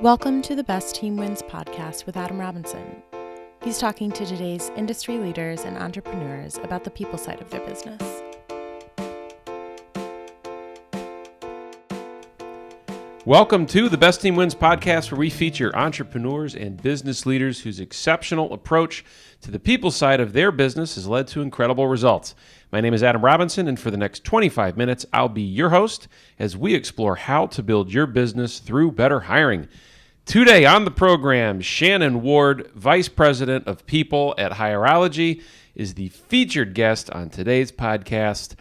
Welcome to the Best Team Wins podcast with Adam Robinson. He's talking to today's industry leaders and entrepreneurs about the people side of their business. Welcome to the Best Team Wins podcast, where we feature entrepreneurs and business leaders whose exceptional approach to the people side of their business has led to incredible results. My name is Adam Robinson, and for the next 25 minutes, I'll be your host as we explore how to build your business through better hiring. Today on the program, Shannon Ward, Vice President of People at Hireology, is the featured guest on today's podcast.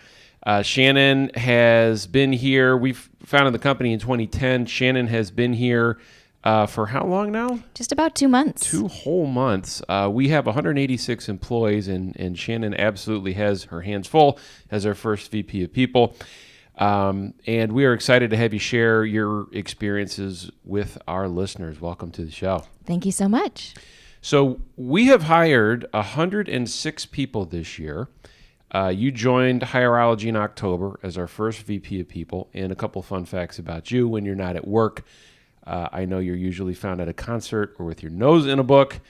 Shannon has been here. We've founded the company in 2010. Shannon has been here for how long now? Just about 2 months. 2 whole months. We have 186 employees, and Shannon absolutely has her hands full as our first VP of People. And we are excited to have you share your experiences with our listeners. Welcome to the show. Thank you so much. So we have hired 106 people this year. You joined Hireology in October as our first VP of People. And a couple fun facts about you: when you're not at work, I know you're usually found at a concert or with your nose in a book.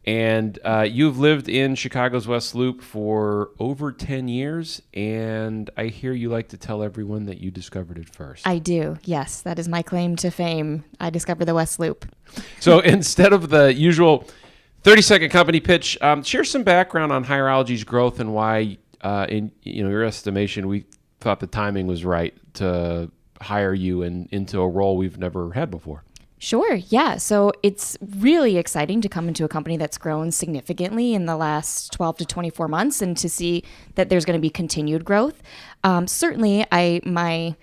And you've lived in Chicago's West Loop for over 10 years. And I hear you like to tell everyone that you discovered it first. I do. Yes, that is my claim to fame. I discovered the West Loop. So instead of the usual 30-second company pitch, share some background on Hireology's growth and why, in your estimation, we thought the timing was right to hire you into a role we've never had before. Sure. Yeah. So it's really exciting to come into a company that's grown significantly in the last 12 to 24 months and to see that there's going to be continued growth. Certainly, my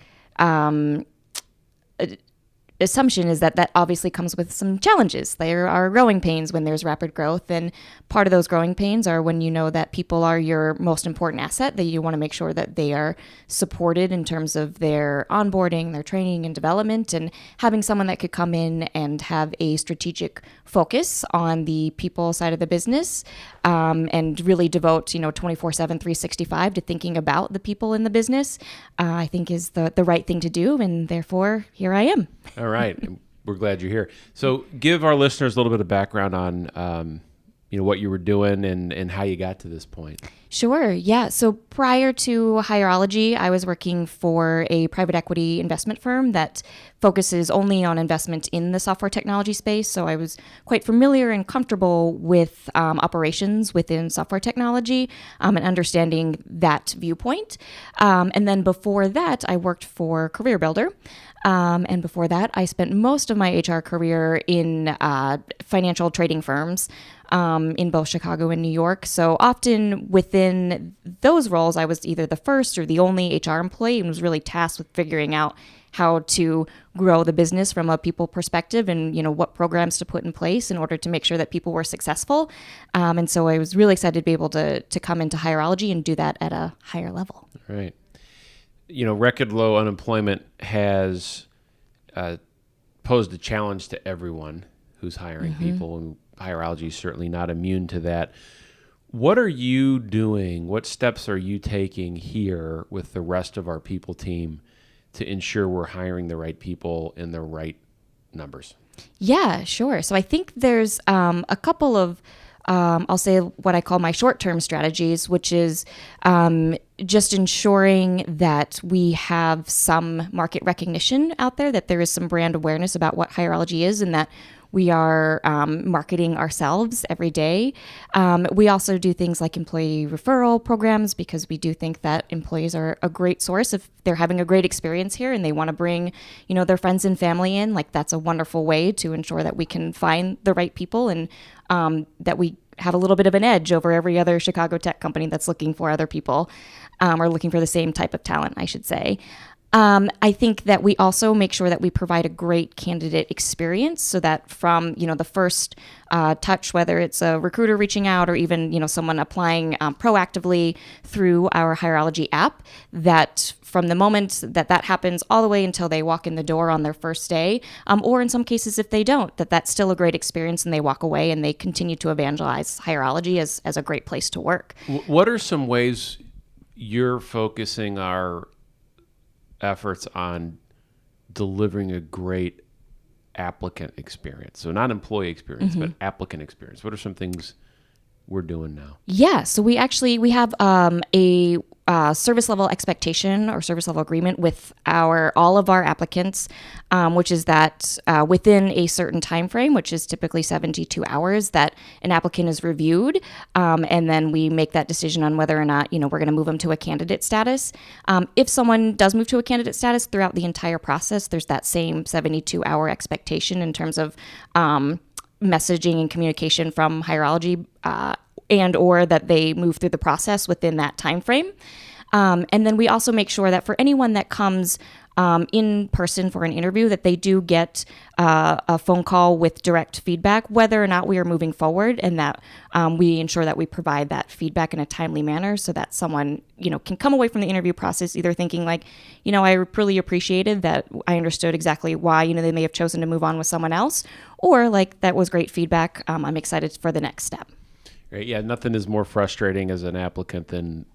assumption is that obviously comes with some challenges. There are growing pains when there's rapid growth, and part of those growing pains are when you know that people are your most important asset, that you want to make sure that they are supported in terms of their onboarding, their training and development, and having someone that could come in and have a strategic focus on the people side of the business, and really devote 24/7, 365 to thinking about the people in the business, I think is the right thing to do, and therefore here I am. All right. We're glad you're here. So give our listeners a little bit of background on what you were doing and how you got to this point. Sure. Yeah. So prior to Hireology, I was working for a private equity investment firm that focuses only on investment in the software technology space. So I was quite familiar and comfortable with operations within software technology and understanding that viewpoint. And then before that, I worked for Career Builder. And before that, I spent most of my HR career in financial trading firms in both Chicago and New York. So often within those roles, I was either the first or the only HR employee and was really tasked with figuring out how to grow the business from a people perspective and, what programs to put in place in order to make sure that people were successful. And so I was really excited to be able to come into Hireology and do that at a higher level. Right. Record low unemployment has posed a challenge to everyone who's hiring people, and Hireology is certainly not immune to that. What are you doing? What steps are you taking here with the rest of our people team to ensure we're hiring the right people in the right numbers? Yeah, sure. So I think there's a couple of I'll say what I call my short-term strategies, which is just ensuring that we have some market recognition out there, that there is some brand awareness about what Hireology is, and that we are marketing ourselves every day. We also do things like employee referral programs because we do think that employees are a great source if they're having a great experience here and they want to bring, their friends and family in. Like, that's a wonderful way to ensure that we can find the right people and that we have a little bit of an edge over every other Chicago tech company that's looking for other people or looking for the same type of talent, I should say. I think that we also make sure that we provide a great candidate experience so that from, the first touch, whether it's a recruiter reaching out or even, someone applying proactively through our Hireology app, that from the moment that happens all the way until they walk in the door on their first day, or in some cases, if they don't, that's still a great experience and they walk away and they continue to evangelize Hireology as a great place to work. What are some ways you're focusing our efforts on delivering a great applicant experience? So not employee experience, but applicant experience. What are some things we're doing now? Yeah, so we have a service level expectation or service level agreement with all of our applicants, which is that within a certain time frame, which is typically 72 hours, that an applicant is reviewed, and then we make that decision on whether or not we're going to move them to a candidate status. If someone does move to a candidate status throughout the entire process, there's that same 72-hour expectation in terms of messaging and communication from Hireology, and or that they move through the process within that time frame. And then we also make sure that for anyone that comes in person for an interview, that they do get a phone call with direct feedback, whether or not we are moving forward, and that we ensure that we provide that feedback in a timely manner so that someone, can come away from the interview process either thinking like, I really appreciated that, I understood exactly why, they may have chosen to move on with someone else, or like, that was great feedback. I'm excited for the next step. Right. Yeah. Nothing is more frustrating as an applicant than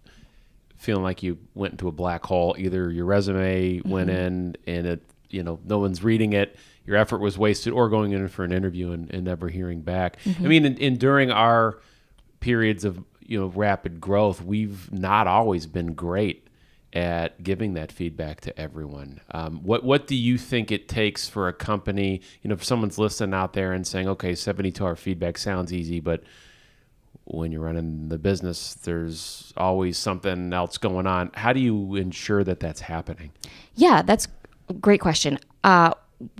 feeling like you went into a black hole. Either your resume went in and it, no one's reading it, your effort was wasted, or going in for an interview and never hearing back. I mean, during our periods of, rapid growth, we've not always been great at giving that feedback to everyone. What do you think it takes for a company, if someone's listening out there and saying, okay, 72-hour feedback sounds easy, but when you're running the business, there's always something else going on. How do you ensure that that's happening? Yeah, that's a great question.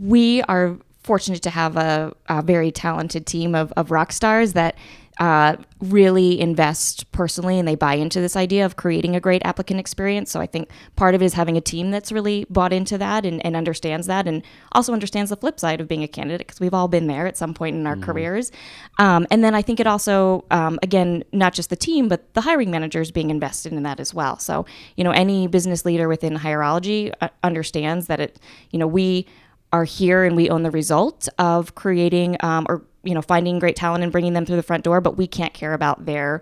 We are fortunate to have a very talented team of rock stars that really invest personally, and they buy into this idea of creating a great applicant experience. So I think part of it is having a team that's really bought into that and understands that, and also understands the flip side of being a candidate, because we've all been there at some point in our careers. And then I think it also, again, not just the team, but the hiring managers being invested in that as well. So, any business leader within Hireology understands that we are here and we own the result of creating finding great talent and bringing them through the front door, but we can't care about their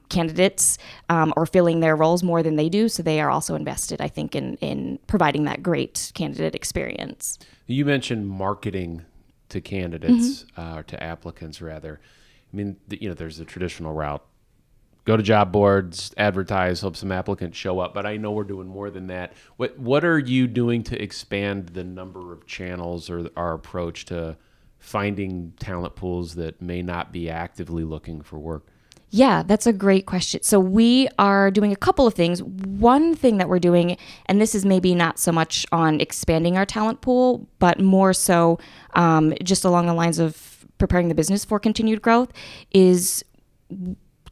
candidates or filling their roles more than they do. So they are also invested, I think, in providing that great candidate experience. You mentioned marketing to candidates, or to applicants rather. I mean, there's the traditional route. Go to job boards, advertise, hope some applicants show up. But I know we're doing more than that. What are you doing to expand the number of channels or our approach to finding talent pools that may not be actively looking for work? Yeah, that's a great question. So we are doing a couple of things. One thing that we're doing, and this is maybe not so much on expanding our talent pool, but more so just along the lines of preparing the business for continued growth, is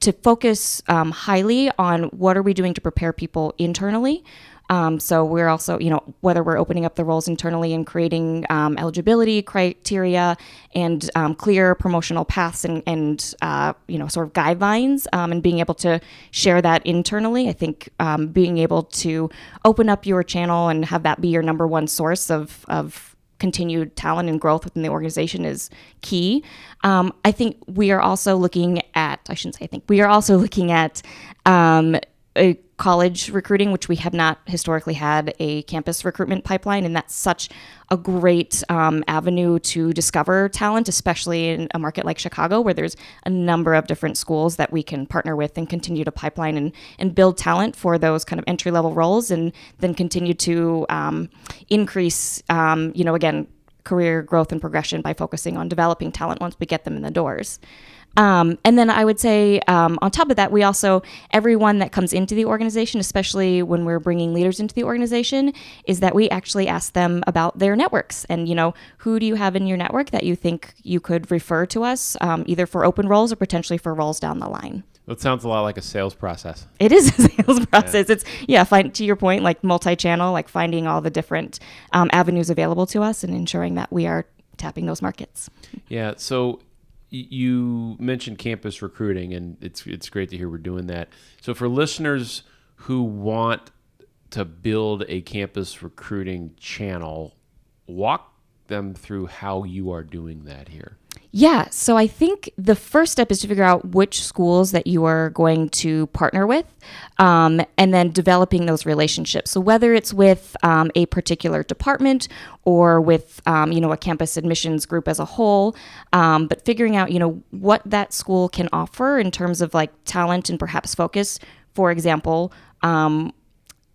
to focus highly on what are we doing to prepare people internally. So we're also, whether we're opening up the roles internally and creating eligibility criteria and clear promotional paths and sort of guidelines, and being able to share that internally. I think being able to open up your channel and have that be your number one source of continued talent and growth within the organization is key. I think we are also looking at, a college recruiting, which we have not historically had a campus recruitment pipeline, and that's such a great avenue to discover talent, especially in a market like Chicago, where there's a number of different schools that we can partner with and continue to pipeline and build talent for those kind of entry-level roles, and then continue to increase, again, career growth and progression by focusing on developing talent once we get them in the doors. And then I would say, on top of that, we also, everyone that comes into the organization, especially when we're bringing leaders into the organization, is that we actually ask them about their networks. And, who do you have in your network that you think you could refer to us, either for open roles or potentially for roles down the line? It sounds a lot like a sales process. It is a sales process. Yeah. It's, to your point, like multi-channel, like finding all the different avenues available to us and ensuring that we are tapping those markets. Yeah. So you mentioned campus recruiting, and it's great to hear we're doing that. So for listeners who want to build a campus recruiting channel, walk them through how you are doing that here. Yeah, so I think the first step is to figure out which schools that you are going to partner with, and then developing those relationships. So whether it's with a particular department or with a campus admissions group as a whole, but figuring out what that school can offer in terms of like talent and perhaps focus. For example,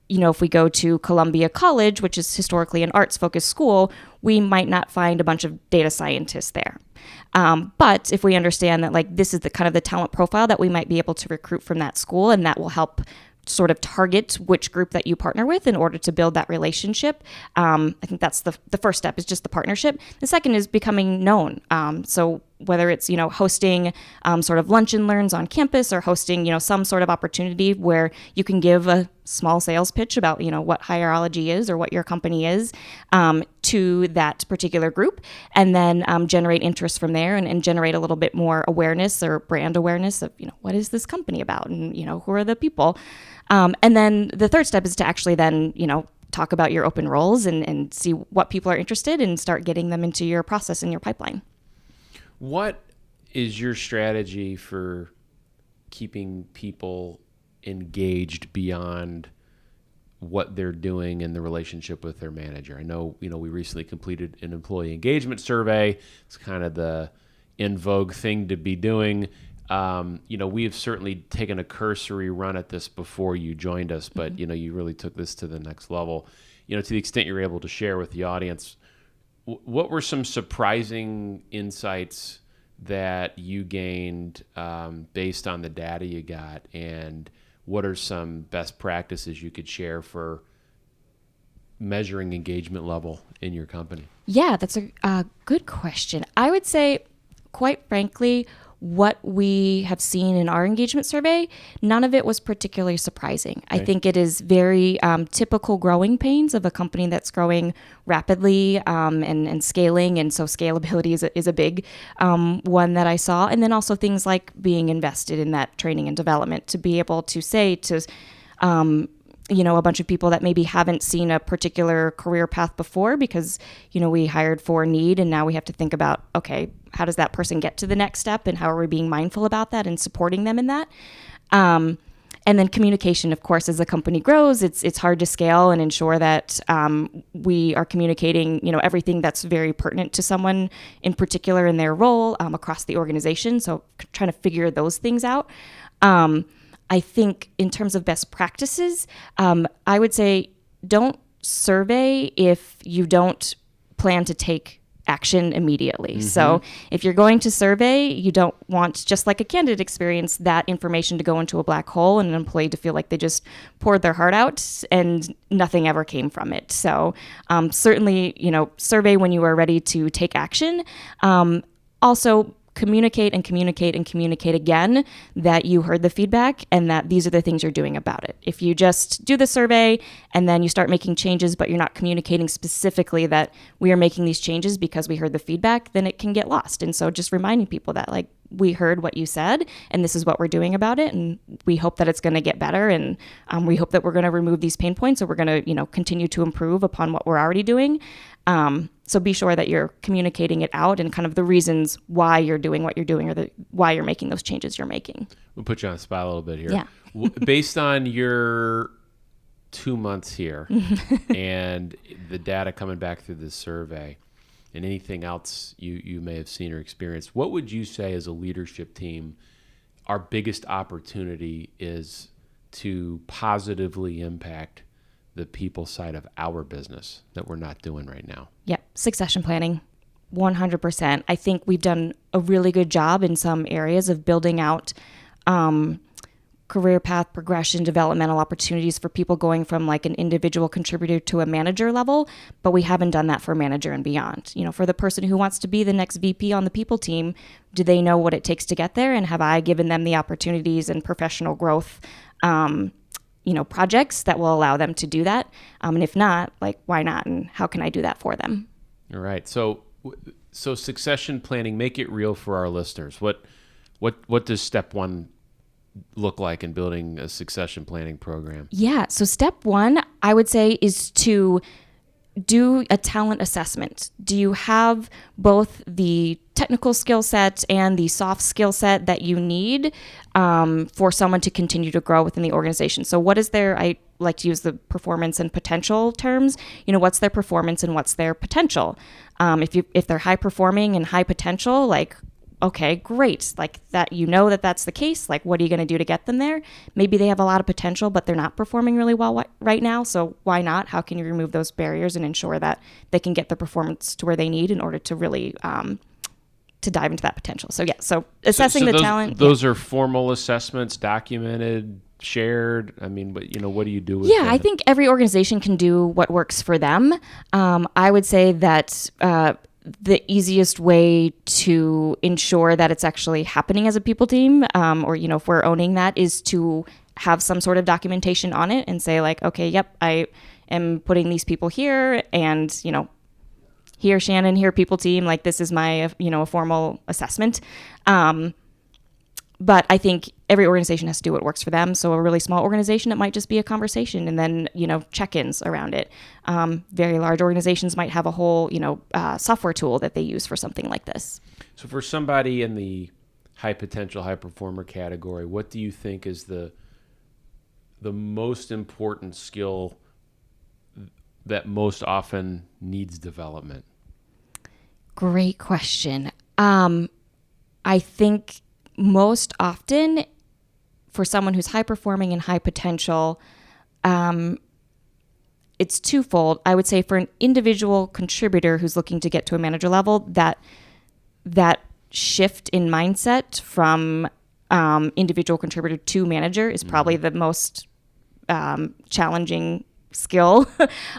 if we go to Columbia College, which is historically an arts-focused school, we might not find a bunch of data scientists there. But if we understand that like this is the kind of the talent profile that we might be able to recruit from that school, and that will help sort of target which group that you partner with in order to build that relationship. I think that's the first step, is just the partnership. The second is becoming known. So whether it's, hosting sort of lunch and learns on campus, or hosting, some sort of opportunity where you can give a small sales pitch about, what Hireology is or what your company is to that particular group, and then generate interest from there, and generate a little bit more awareness or brand awareness of, what is this company about, and, who are the people. And then the third step is to actually then, talk about your open roles and see what people are interested in and start getting them into your process and your pipeline. What is your strategy for keeping people engaged beyond what they're doing in the relationship with their manager? I know, we recently completed an employee engagement survey. It's kind of the in vogue thing to be doing. We have certainly taken a cursory run at this before you joined us, but, you really took this to the next level. To the extent you're able to share with the audience, what were some surprising insights that you gained based on the data you got, and what are some best practices you could share for measuring engagement level in your company? Yeah, that's a good question. I would say, quite frankly, what we have seen in our engagement survey, none of it was particularly surprising. Okay. I think it is very typical growing pains of a company that's growing rapidly and scaling. And so scalability is a big one that I saw. And then also things like being invested in that training and development to be able to say to a bunch of people that maybe haven't seen a particular career path before because, we hired for need, and now we have to think about, okay, how does that person get to the next step, and how are we being mindful about that and supporting them in that? And then communication, of course, as the company grows, it's hard to scale and ensure that we are communicating, everything that's very pertinent to someone in particular in their role across the organization. So trying to figure those things out. I think in terms of best practices, I would say don't survey if you don't plan to take action immediately. Mm-hmm. So if you're going to survey, you don't want, just like a candidate experience, that information to go into a black hole and an employee to feel like they just poured their heart out and nothing ever came from it. So certainly, survey when you are ready to take action. Also, communicate again that you heard the feedback and that these are the things you're doing about it. If you just do the survey and then you start making changes, but you're not communicating specifically that we are making these changes because we heard the feedback, then it can get lost. And so just reminding people that, like, we heard what you said and this is what we're doing about it, and we hope that it's going to get better, and we hope that we're going to remove these pain points, or we're going to continue to improve upon what we're already doing. So be sure that you're communicating it out and kind of the reasons why you're doing what you're doing, or why you're making those changes you're making. We'll put you on the spot a little bit here. Yeah. Based on your 2 months here and the data coming back through this survey and anything else you may have seen or experienced, what would you say as a leadership team our biggest opportunity is to positively impact the people side of our business that we're not doing right now? Yep. Succession planning, 100%. I think we've done a really good job in some areas of building out career path progression, developmental opportunities for people going from like an individual contributor to a manager level, but we haven't done that for manager and beyond. For the person who wants to be the next VP on the people team, do they know what it takes to get there? And have I given them the opportunities and professional growth projects that will allow them to do that? And if not, like, why not? And how can I do that for them? All right. So succession planning, make it real for our listeners. What does step one look like in building a succession planning program? Yeah. So step one, I would say, is to do a talent assessment. Do you have both the technical skill set and the soft skill set that you need for someone to continue to grow within the organization? So what is their, I like to use the performance and potential terms, what's their performance and what's their potential? If they're high performing and high potential, like, okay, great. Like that, that's the case. Like, what are you going to do to get them there? Maybe they have a lot of potential, but they're not performing really well right now. So why not? How can you remove those barriers and ensure that they can get the performance to where they need in order to really to dive into that potential? So yeah, so assessing the talent. Those are formal assessments, documented, shared. I mean, but what do you do with that? I think every organization can do what works for them. I would say that the easiest way to ensure that it's actually happening as a people team, or if we're owning that, is to have some sort of documentation on it and say like, okay, yep, I am putting these people here, and here Shannon, here people team, like this is my a formal assessment. But I think every organization has to do what works for them. So a really small organization, it might just be a conversation and then, check-ins around it. Very large organizations might have a whole, software tool that they use for something like this. So for somebody in the high potential, high performer category, what do you think is the most important skill that most often needs development? Great question. I think most often for someone who's high performing and high potential, it's twofold. I would say for an individual contributor who's looking to get to a manager level, that shift in mindset from individual contributor to manager is probably the most challenging skill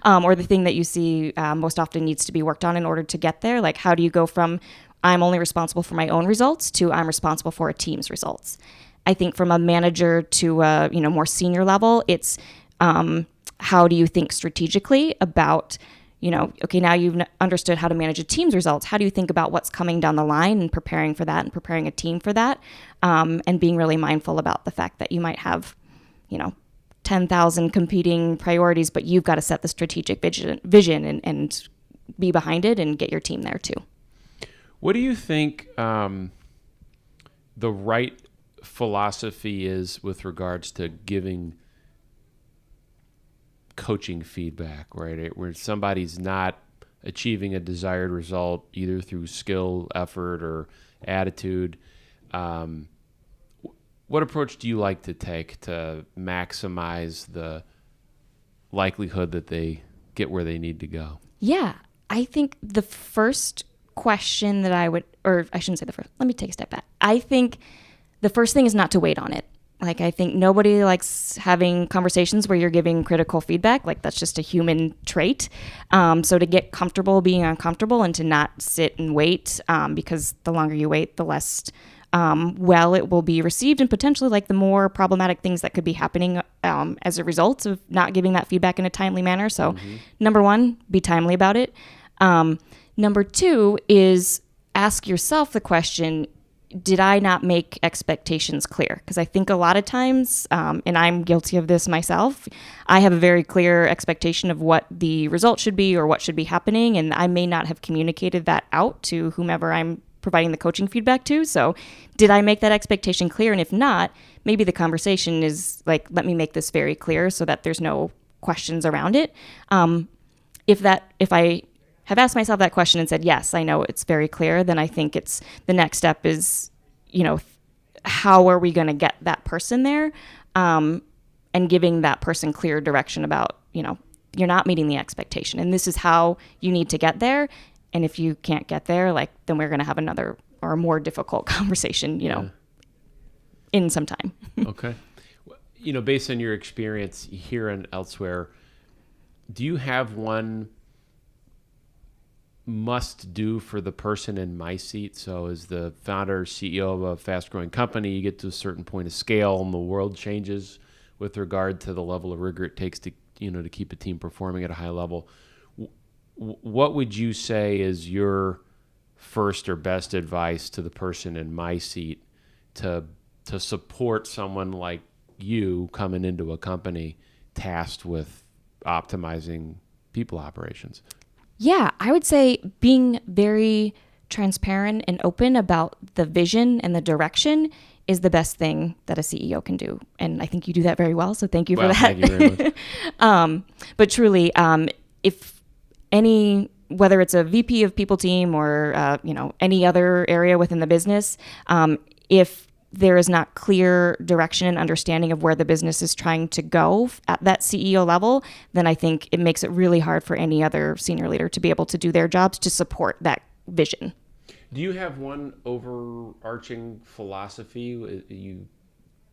or the thing that you see most often needs to be worked on in order to get there. Like, how do you go from I'm only responsible for my own results to I'm responsible for a team's results? I think from a manager to a more senior level, it's how do you think strategically about, okay, now you've understood how to manage a team's results. How do you think about what's coming down the line and preparing for that and preparing a team for that, and being really mindful about the fact that you might have, 10,000 competing priorities, but you've got to set the strategic vision and be behind it and get your team there too. What do you think the right philosophy is with regards to giving coaching feedback, right? Where somebody's not achieving a desired result either through skill, effort, or attitude. What approach do you like to take to maximize the likelihood that they get where they need to go? Yeah, I think the first question that I would, or I shouldn't say the first, let me take a step back. I think the first thing is not to wait on it. Like, I think nobody likes having conversations where you're giving critical feedback. Like, that's just a human trait. So to get comfortable being uncomfortable and to not sit and wait, because the longer you wait, the less well it will be received, and potentially like the more problematic things that could be happening as a result of not giving that feedback in a timely manner. So number one, be timely about it. Number two is ask yourself the question, did I not make expectations clear? Because I think a lot of times, and I'm guilty of this myself, I have a very clear expectation of what the result should be or what should be happening, and I may not have communicated that out to whomever I'm providing the coaching feedback to. So did I make that expectation clear? And if not, maybe the conversation is like, let me make this very clear so that there's no questions around it. If I have asked myself that question and said, yes, I know it's very clear, then I think it's the next step is, how are we going to get that person there? And giving that person clear direction about, you're not meeting the expectation and this is how you need to get there. And if you can't get there, then we're going to have another or more difficult conversation, in some time. Okay. Based on your experience here and elsewhere, do you have one must do for the person in my seat? So as the founder, CEO of a fast growing company, you get to a certain point of scale and the world changes with regard to the level of rigor it takes to, to keep a team performing at a high level. What would you say is your first or best advice to the person in my seat to support someone like you coming into a company tasked with optimizing people operations? Yeah, I would say being very transparent and open about the vision and the direction is the best thing that a CEO can do. And I think you do that very well. So thank you for that. Thank you very much. But truly, if whether it's a VP of people team or, any other area within the business, if there is not clear direction and understanding of where the business is trying to go at that CEO level, then I think it makes it really hard for any other senior leader to be able to do their jobs to support that vision. Do you have one overarching philosophy you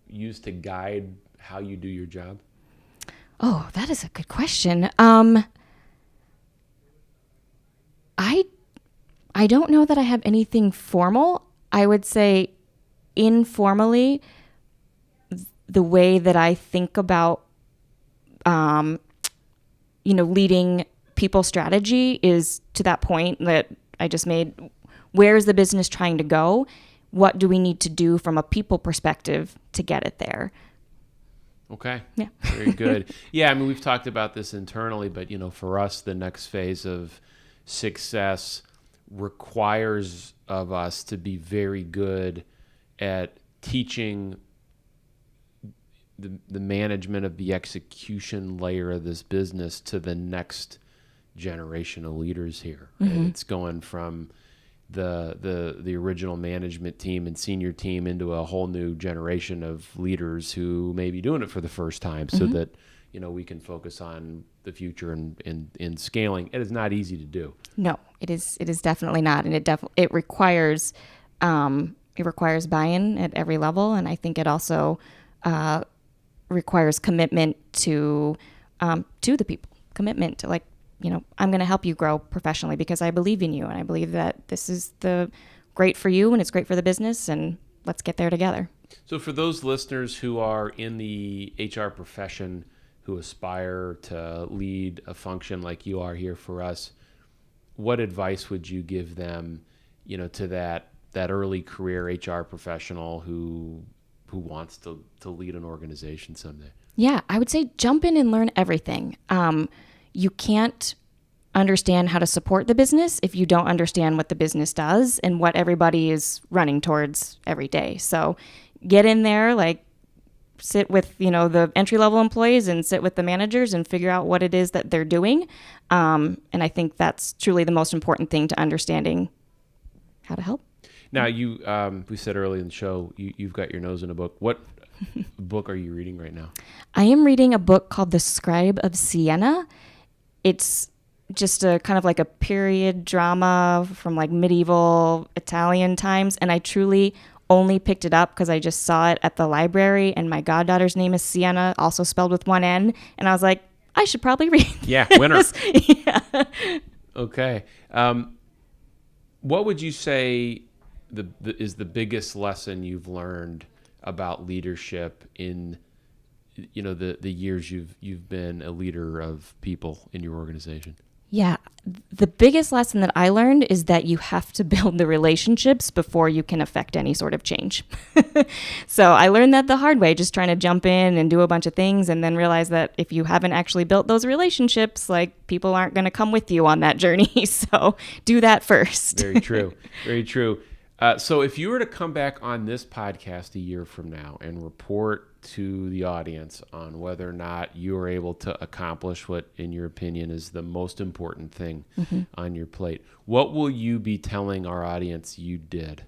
use to guide how you do your job? Oh, that is a good question. I don't know that I have anything formal. I would say informally, the way that I think about, leading people strategy is to that point that I just made. Where is the business trying to go? What do we need to do from a people perspective to get it there? Okay. Yeah. Very good. Yeah, I mean, we've talked about this internally, but, for us, the next phase of success requires of us to be very good at teaching the management of the execution layer of this business to the next generation of leaders here. Mm-hmm. It's going from the original management team and senior team into a whole new generation of leaders who may be doing it for the first time, so mm-hmm. that we can focus on the future and scaling. It is not easy to do. No, it is definitely not, and it requires buy-in at every level, and I think it also requires commitment to the people, commitment to I'm going to help you grow professionally because I believe in you and I believe that this is great for you and it's great for the business, and let's get there together. So for those listeners who are in the HR profession who aspire to lead a function like you are here for us, what advice would you give them, to that early career HR professional who wants to lead an organization someday? Yeah, I would say jump in and learn everything. You can't understand how to support the business if you don't understand what the business does and what everybody is running towards every day. So get in there, sit with, the entry-level employees and sit with the managers and figure out what it is that they're doing. And I think that's truly the most important thing to understanding how to help. Now, we said earlier in the show, you've got your nose in a book. What book are you reading right now? I am reading a book called The Scribe of Siena. It's just a kind of like a period drama from medieval Italian times. And I truly only picked it up because I just saw it at the library, and my goddaughter's name is Siena, also spelled with one N. And I was like, I should probably read this. Yeah, winner. Yeah. Okay. What would you say is the biggest lesson you've learned about leadership in the years you've been a leader of people in your organization? Yeah, the biggest lesson that I learned is that you have to build the relationships before you can affect any sort of change. So I learned that the hard way, just trying to jump in and do a bunch of things, and then realize that if you haven't actually built those relationships, people aren't going to come with you on that journey. So do that first. Very true. Very true. So if you were to come back on this podcast a year from now and report to the audience on whether or not you are able to accomplish what, in your opinion, is the most important thing mm-hmm. on your plate, what will you be telling our audience you did?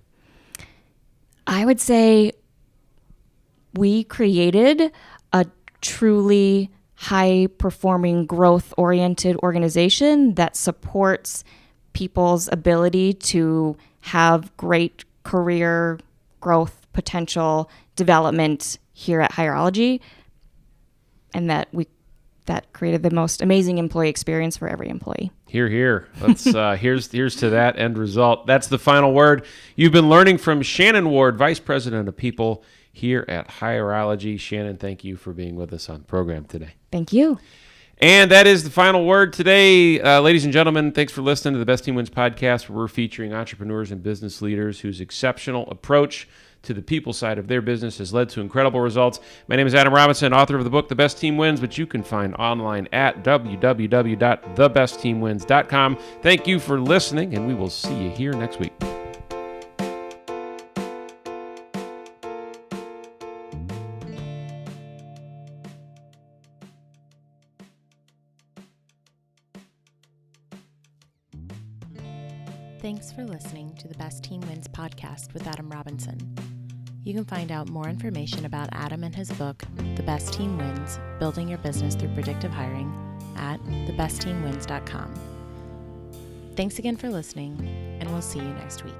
I would say we created a truly high-performing, growth-oriented organization that supports people's ability to have great career growth potential development here at Hireology, and that created the most amazing employee experience for every employee. Hear, hear. Let's here's to that end result. That's the final word. You've been learning from Shannon Ward, Vice President of People here at Hireology. Shannon, thank you for being with us on the program today. Thank you. And that is the final word today. Ladies and gentlemen, thanks for listening to the Best Team Wins podcast, where we're featuring entrepreneurs and business leaders whose exceptional approach to the people side of their business has led to incredible results. My name is Adam Robinson, author of the book, The Best Team Wins, which you can find online at www.thebestteamwins.com. Thank you for listening, and we will see you here next week. Thanks for listening to the Best Team Wins podcast with Adam Robinson. You can find out more information about Adam and his book, The Best Team Wins, Building Your Business Through Predictive Hiring, at thebestteamwins.com. Thanks again for listening, and we'll see you next week.